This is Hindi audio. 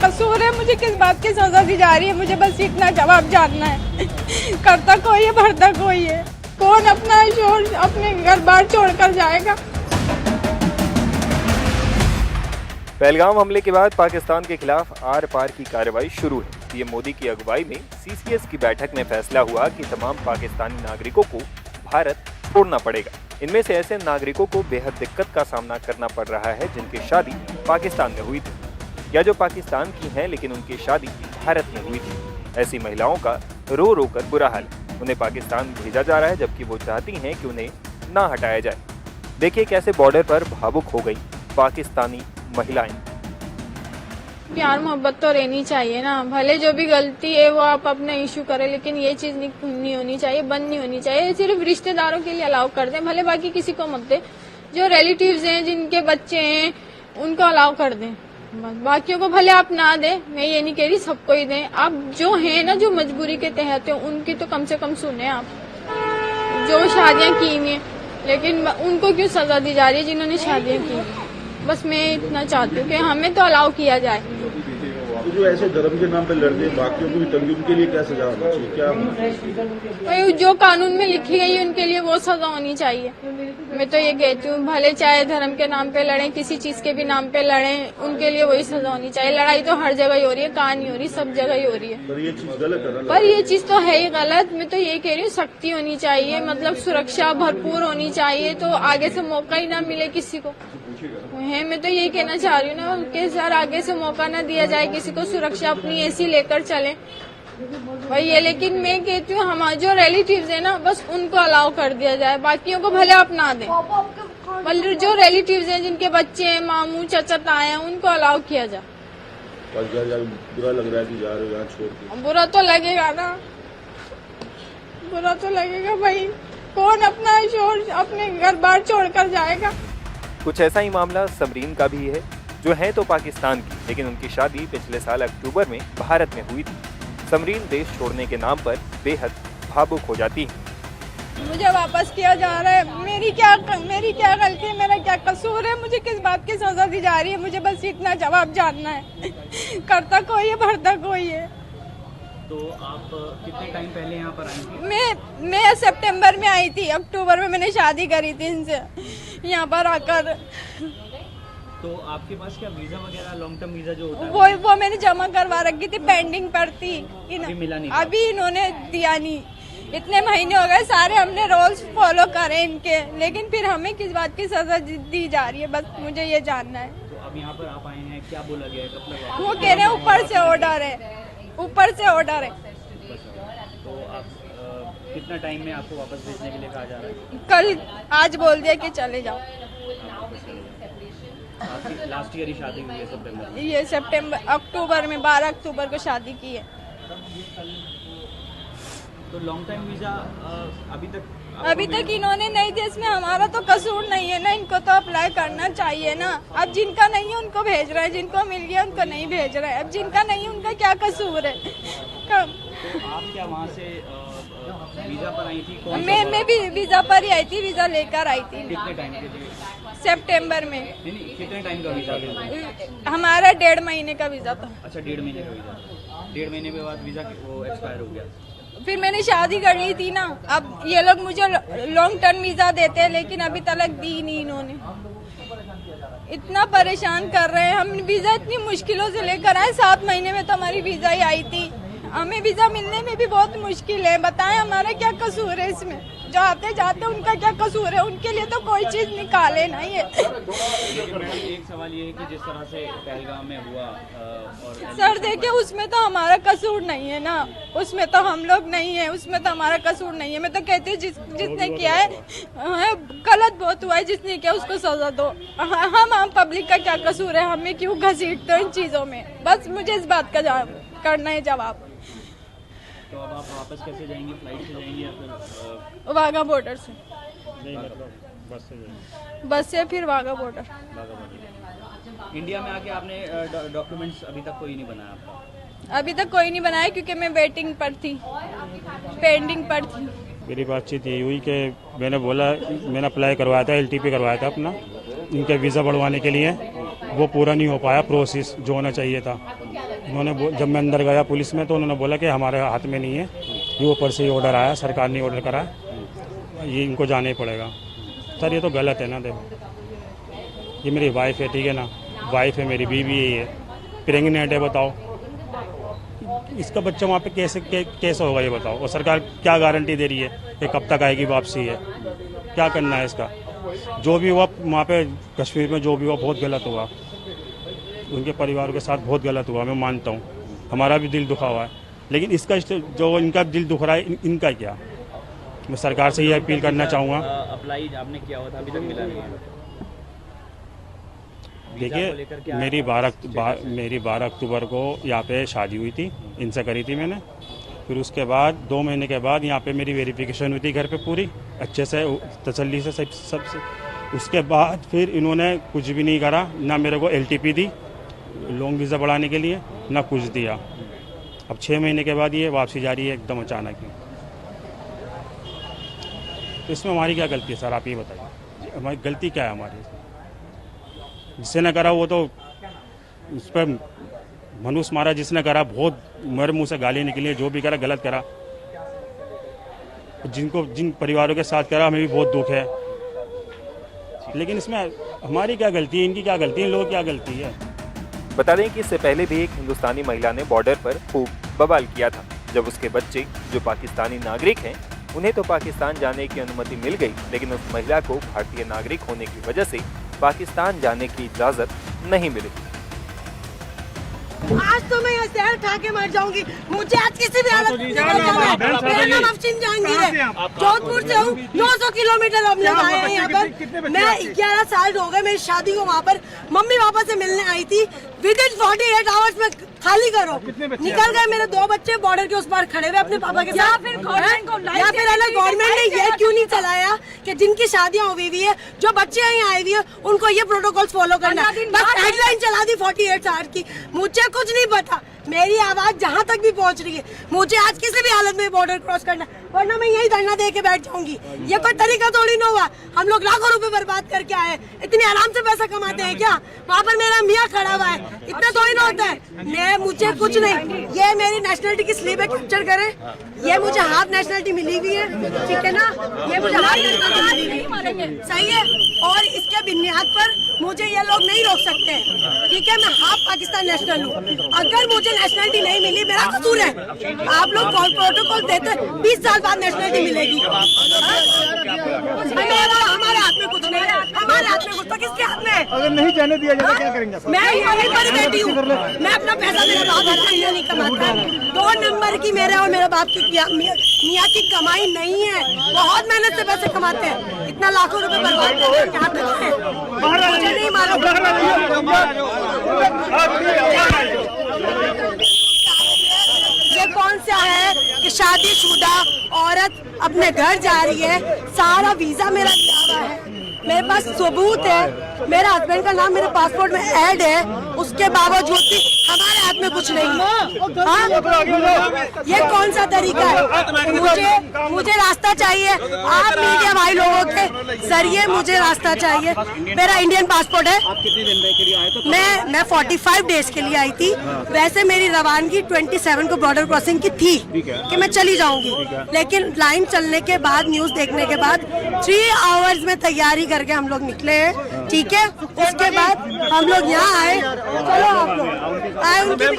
कसूर है, मुझे किस बात की सजा दी जा रही है, मुझे बस इतना जवाब जानना है। करता कोई है, भरता कोई है। कौन अपना शोर अपने घर बार छोड़कर जाएगा। पहलगाम हमले के बाद पाकिस्तान के खिलाफ आर पार की कार्रवाई शुरू है। पीएम मोदी की अगुवाई में सीसीएस की बैठक में फैसला हुआ कि तमाम पाकिस्तानी नागरिकों को भारत छोड़ना पड़ेगा। इनमें से ऐसे नागरिकों को बेहद दिक्कत का सामना करना पड़ रहा है जिनकी शादी पाकिस्तान में हुई थी या जो पाकिस्तान की हैं लेकिन उनकी शादी भारत में हुई थी। ऐसी महिलाओं का रो रो कर बुरा हाल है। उन्हें पाकिस्तान भेजा जा रहा है जबकि वो चाहती हैं कि उन्हें ना हटाया जाए। देखिए कैसे बॉर्डर पर भावुक हो गई पाकिस्तानी महिलाएं। प्यार मोहब्बत तो रहनी चाहिए ना, भले जो भी गलती है वो आप अपना इशू करें, लेकिन ये चीज नहीं होनी चाहिए, बंद नहीं होनी चाहिए। सिर्फ रिश्तेदारों के लिए अलाउ कर दें, भले बाकी किसी को मत दें। जो रिलेटिव्स हैं, जिनके बच्चे हैं, उनको अलाउ कर दें। बाकियों को भले आप ना दें, मैं ये नहीं कह रही सबको ही दें। आप जो है ना, जो मजबूरी के तहत है, उनकी तो कम से कम सुने आप। जो शादियां की हैं, लेकिन उनको क्यों सजा दी जा रही है जिन्होंने शादियां की। बस मैं इतना चाहती हूँ कि हमें तो अलाउ किया जाए। तो जो ऐसे धर्म के नाम पे लड़ते हैं, बाकियों को भी तंगी, उनके लिए क्या सजा होनी चाहिए, क्या भाई जो कानून में लिखी गई है उनके लिए वो सजा होनी चाहिए। मैं तो ये कहती हूँ, भले चाहे धर्म के नाम पे लड़ें, किसी चीज के भी नाम पे लड़ें, उनके लिए वही सजा होनी चाहिए। लड़ाई तो हर जगह ही हो रही है, कहाँ नहीं हो रही, सब जगह ही हो रही है। पर ये चीज गलत है ना। पर ये चीज तो है ही गलत। मैं तो ये कह रही हूँ, सख्ती होनी चाहिए, मतलब सुरक्षा भरपूर होनी चाहिए, तो आगे से मौका ही ना मिले किसी को है। मैं तो यही कहना चाह रही हूँ ना कि सर आगे से मौका ना दिया जाए किसी को, सुरक्षा अपनी ऐसी लेकर चले भाई ये। लेकिन मैं कहती हूँ हमारे जो रिलेटिव्स है ना, बस उनको अलाउ कर दिया जाए, बाकियों को भले आप ना दें। मतलब जो रिलेटिव्स हैं, जिनके बच्चे हैं, मामू चाचा ताए हैं, उनको अलाउ किया जाए। बुरा लग रहा है कि जा रहे हो यहाँ छोड़ के। बुरा तो लगेगा ना, बुरा तो लगेगा भाई। कौन अपना शोर अपने घर बार छोड़कर जाएगा। कुछ ऐसा ही मामला समरीन का भी है, जो है तो पाकिस्तान की लेकिन उनकी शादी पिछले साल अक्टूबर में भारत में हुई थी। समरीन देश छोड़ने के नाम पर बेहद भावुक हो जाती है। मुझे वापस किया जा रहा है, मेरी क्या गलती है, मेरा क्या कसूर है, मुझे किस बात की सजा दी जा रही है, मुझे बस इतना जवाब जानना है। करता कोई है, भरता कोई है। तो आप कितने टाइम पहले यहाँ पर आई थी? मैं सितंबर में आई थी, अक्टूबर में मैंने शादी करी थी इनसे यहाँ पर आकर। तो आपके पास क्या वीजा वगैरह लॉन्ग टर्म वीजा जो होता है वो मैंने जमा करवा रखी थी, पेंडिंग पर थी। अभी मिला नहीं? अभी इन्होंने दिया नहीं। इतने महीने हो गए, सारे हमने रूल्स फॉलो करे इनके, लेकिन फिर हमें किस बात की सजा दी जा रही है, बस मुझे ये जानना है। तो अब यहाँ पर आप आए हैं, क्या बोला गया है, कब तक? वो कह रहे हैं ऊपर से ऑर्डर है, ऊपर से ऑर्डर है। तो आप कितना टाइम में आपको वापस भेजने के लिए कहा जा रहा है? कल आज बोल दिया कि चले जाओ। आपकी लास्ट ईयर ही शादी हुई है सितंबर में? ये अक्टूबर में 12 अक्टूबर को शादी की है। तो लॉन्ग टाइम वीजा अभी तक इन्होंने नहीं दिया। इसमें हमारा तो कसूर नहीं है ना, इनको तो अप्लाई करना चाहिए ना। अब जिनका नहीं है उनको भेज रहे हैं, जिनको मिल गया उनको नहीं भेज रहे हैं। अब जिनका नहीं है उनका क्या कसूर है। तो आप क्या वहाँ से वीजा पर आई थी? मैं भी वीजा पर ही आई थी, वीजा लेकर आई थी। कितने टाइम के लिए? सितंबर में। नहीं, कितने टाइम का वीजा था? हमारा 1.5 महीने का वीजा था। अच्छा, 1.5 महीने का वीजा। 1.5 महीने के बाद वीजा वो एक्सपायर हो गया। फिर मैंने शादी कर ली थी ना। अब ये लोग मुझे लॉन्ग टर्म वीजा देते हैं, लेकिन अभी तक दी नहीं इन्होंने। इतना परेशान कर रहे हैं। हम वीजा इतनी मुश्किलों से लेकर आए, 7 महीने में तो हमारी वीजा ही आई थी। हमें वीजा मिलने में भी बहुत मुश्किल है। बताएं हमारा क्या कसूर है इसमें। जो आते जाते उनका क्या कसूर है, उनके लिए तो कोई चीज निकाले ना ये। एक सवाल ये है कि जिस तरह से पहलगाम में हुआ और सर देखिए, उसमें तो हमारा कसूर नहीं है ना, उसमें तो हम लोग नहीं है, उसमें तो हमारा कसूर नहीं है। मैं तो कहती हूँ जिसने किया है गलत बहुत हुआ है, जिसने किया उसको सजा दो। हम आम पब्लिक का क्या कसूर है, हमें क्यों घसीटते हो इन चीजों में। बस मुझे इस बात का करना है जवाब। तो अब आप वापस कैसे जाएंगे? फ्लाइट से जाएंगे या फिर वाघा बॉर्डर से? नहीं, मतलब बस से जाएंगे? बस से फिर वाघा बॉर्डर। इंडिया में आके आपने डॉक्यूमेंट्स अभी तक कोई नहीं बनाया आपका? अभी तक कोई नहीं बनाया क्योंकि मैं वेटिंग पर थी, पेंडिंग पर थी। मेरी बातचीत यही हुई कि मैंने बोला, मैंने अप्लाई करवाया था, LTP करवाया था अपना इनके वीज़ा बढ़वाने के लिए। वो पूरा नहीं हो पाया प्रोसेस जो होना चाहिए था। जब मैं अंदर गया पुलिस में तो उन्होंने बोला कि हमारे हाथ में नहीं है, ये ऊपर से ही ऑर्डर आया, सरकार ने ऑर्डर करा, ये इनको जाना ही पड़ेगा। सर ये तो गलत है ना, देखो ये मेरी वाइफ है, ठीक है ना, वाइफ है, मेरी बीवी है, प्रेग्नेंट है, बताओ इसका बच्चा वहाँ पे कैसे होगा ये बताओ। और सरकार क्या गारंटी दे रही है कि कब तक आएगी वापसी है, क्या करना है इसका। जो भी हुआ वहाँ पे कश्मीर में, जो भी हुआ बहुत गलत हुआ, उनके परिवार के साथ बहुत गलत हुआ, मैं मानता हूँ, हमारा भी दिल दुखा हुआ है, लेकिन इसका जो इनका दिल दुख रहा है इनका क्या। मैं सरकार से ये अपील करना चाहूँगा। अप्लाई आपने किया हुआ था, अभी तक मिला नहीं है। देखिए मेरी 12 अक्टूबर को यहाँ पे शादी हुई थी, इनसे करी थी मैंने। फिर उसके बाद 2 महीने के बाद यहाँ पे मेरी वेरिफिकेशन हुई थी घर पे पूरी अच्छे से, तसल्ली से सब से। उसके बाद फिर इन्होंने कुछ भी नहीं करा, ना मेरे को LTP दी लॉन्ग वीज़ा बढ़ाने के लिए, ना कुछ दिया। अब 6 महीने के बाद ये वापसी जा रही है एकदम अचानक ही। तो इसमें हमारी क्या गलती है सर, आप ये बताइए, हमारी गलती क्या है हमारी? जिसने न करा वो तो उस पर मनुष्य मारा, जिसने करा बहुत मेरे मुंह से गाली निकली, जो भी करा गलत करा। जिन परिवारों के साथ करा हमें भी बहुत दुख है, लेकिन इसमें हमारी क्या गलती है, इनकी क्या गलती है, इन लोगों की क्या गलती है? बता दें कि इससे पहले भी एक हिंदुस्तानी महिला ने बॉर्डर पर खूब बवाल किया था, जब उसके बच्चे जो पाकिस्तानी नागरिक हैं उन्हें तो पाकिस्तान जाने की अनुमति मिल गई, लेकिन उस महिला को भारतीय नागरिक होने की वजह से पाकिस्तान जाने की इजाजत नहीं मिली। आज तो मैं यहाँ शहर उठा के मर जाऊंगी, मुझे आज किसी भी हालत में जाना है। मेरा नाम अफशीन जहांगीर है, जोधपुर से हूँ, 900 किलोमीटर हम लोग आए हैं यहाँ पर। मैं 11 साल हो गए मेरी शादी को, वहाँ पर मम्मी पापा से मिलने आई थी। विदिन 48 आवर्स में खाली करो, निकल गए मेरे 2 बच्चे बॉर्डर के उस पार खड़े हुए अपने पापा के साथ। या फिर गवर्नमेंट ने ये क्यों नहीं चलाया कि जिनकी शादियां हुई हुई है, जो बच्चे यहाँ आए हुए हैं, उनको ये प्रोटोकॉल फॉलो करना है। बस हेडलाइन चला दी 48 आवर की, मुझे कुछ नहीं पता। मेरी आवाज जहाँ तक भी पहुँच रही है, मुझे आज किसी भी हालत में बॉर्डर क्रॉस करना, वरना मैं यही धरना दे के बैठ जाऊंगी। ये कोई तरीका थोड़ी ना हुआ, हम लोग लाखों रुपए बर्बाद करके आए, इतने आराम से पैसा कमाते हैं क्या? वहाँ पर मेरा मियाँ खड़ा हुआ है, इतना थोड़ी ना होता है। मुझे कुछ नहीं, ये मेरी नेशनलिटी की स्लिप है, कैप्चर करे, ये मुझे हाफ नेशनलिटी मिली हुई है, ठीक है ना, ये मुझे हाफ नेशनलिटी मिली, सही है। और इसके बुनियाद पर मुझे ये लोग नहीं रोक सकते, ठीक है। मैं हाफ पाकिस्तान नेशनल हूँ, अगर मुझे नेशनलिटी नहीं मिली मेरा कसूर है। आप लोग प्रोटोकॉल देते 20 साल बाद नेशनलिटी मिलेगी। हमारे हाथ में कुछ नहीं है, हमारे हाथ में कुछ तो किसके हाथ में है? अगर नहीं जाने दिया जाए क्या करेंगे? मैं यहीं पर बैठी हूँ, मैं अपना पैसा मेरा बाप हर नहीं कमाता। 2 नंबर की मेरे और मेरे बाप की मियाँ की कमाई नहीं है, बहुत मेहनत से पैसे कमाते हैं, इतना लाखों रुपए बर्बाद करते हैं, यहाँ तक है मुझे नहीं मालूम। ये कौन सा है कि शादीशुदा औरत अपने घर जा रही है, सारा वीजा मेरा लिया हुआ है, मेरे पास सबूत है, मेरा हस्बैंड का नाम मेरे पासपोर्ट में ऐड है, उसके बावजूद भी हमारे हाथ में कुछ नहीं है। हाँ? ये कौन सा तरीका है? मुझे रास्ता चाहिए, आप मीडिया भाई लोगों के जरिए मुझे रास्ता चाहिए। मेरा इंडियन पासपोर्ट है, मैं 45 डेज के लिए आई थी। वैसे मेरी रवानगी 27 को बॉर्डर क्रॉसिंग की थी कि मैं चली जाऊंगी, लेकिन लाइन चलने के बाद, न्यूज देखने के बाद 3 आवर्स में तैयारी करके हम लोग निकले हैं, ठीक है। उसके बाद हम लोग यहाँ आए, चलो आप लोग आए, उनकी भी